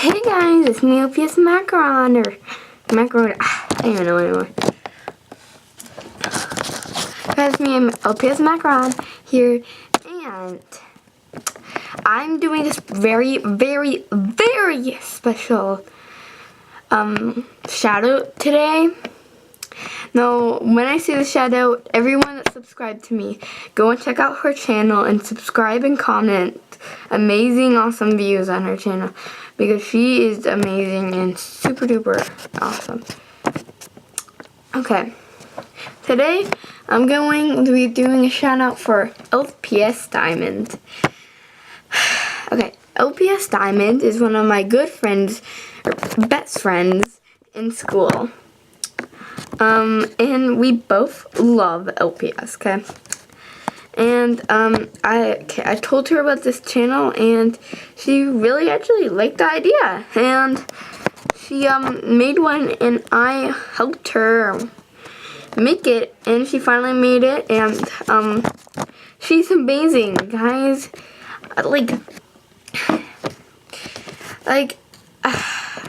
Hey guys, it's me, LPS Macaron, or Macaron, I don't even know anymore. Guys, me, LPS Macaron here, and I'm doing this very, very, very special shout out today. Now, when I say the shout out, everyone that subscribed to me, go and check out her channel and subscribe and comment amazing, awesome views on her channel, because she is amazing and super duper awesome. Okay, today I'm going to be doing a shout out for LPS Diamond. Okay, LPS Diamond is one of my good friends, or best friends in school. And we both love LPS, okay? And, I told her about this channel, and she really actually liked the idea. And she, made one, and I helped her make it, and she finally made it, and, she's amazing, guys.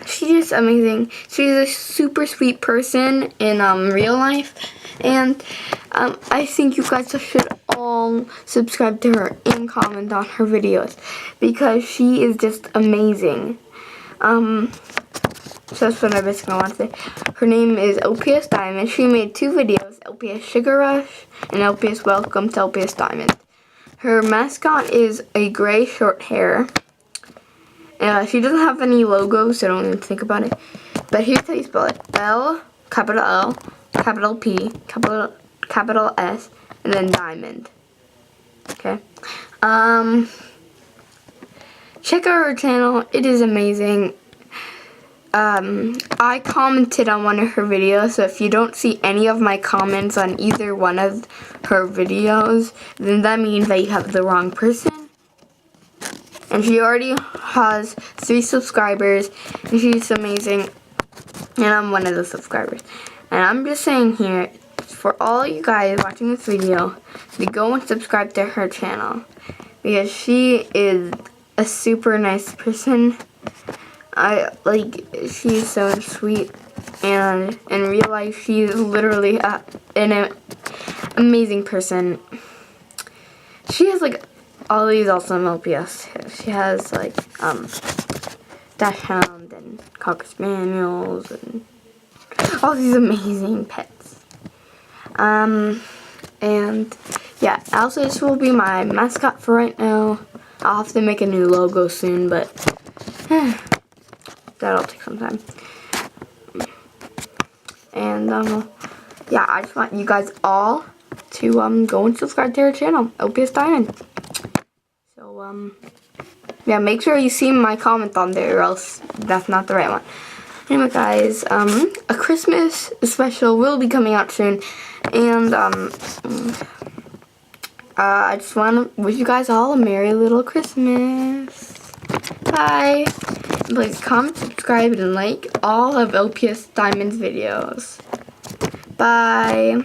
She's just amazing. She's a super sweet person in real life, and I think you guys should all subscribe to her and comment on her videos, because she is just amazing. So that's what I basically want to say. Her name is LPS Diamond. She made 2 videos, LPS Sugar Rush and LPS Welcome to LPS Diamond. Her mascot is a gray short hair. She doesn't have any logo, so don't even think about it. But here's how you spell it. L, capital P, capital S, and then Diamond. Okay. Check out her channel. It is amazing. I commented on one of her videos, so if you don't see any of my comments on either one of her videos, then that means that you have the wrong person. And she already has 3 subscribers, and she's amazing, and I'm one of the subscribers. And I'm just saying here, for all you guys watching this video, to go and subscribe to her channel, because she is a super nice person. She's so sweet, and in real life, she's literally an amazing person. She has all these awesome LPS. She has Dachshund and Cocker Spaniels and all these amazing pets. And yeah, also this will be my mascot for right now. I'll have to make a new logo soon, but that'll take some time. And yeah, I just want you guys all to go and subscribe to her channel, LPS Diamond. So yeah, make sure you see my comment on there, or else that's not the right one. Anyway, guys, a Christmas special will be coming out soon, and I just want to wish you guys all a merry little Christmas. Bye. Please comment, subscribe, and like all of LPS Diamond's videos. Bye.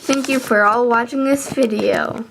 Thank you for all watching this video.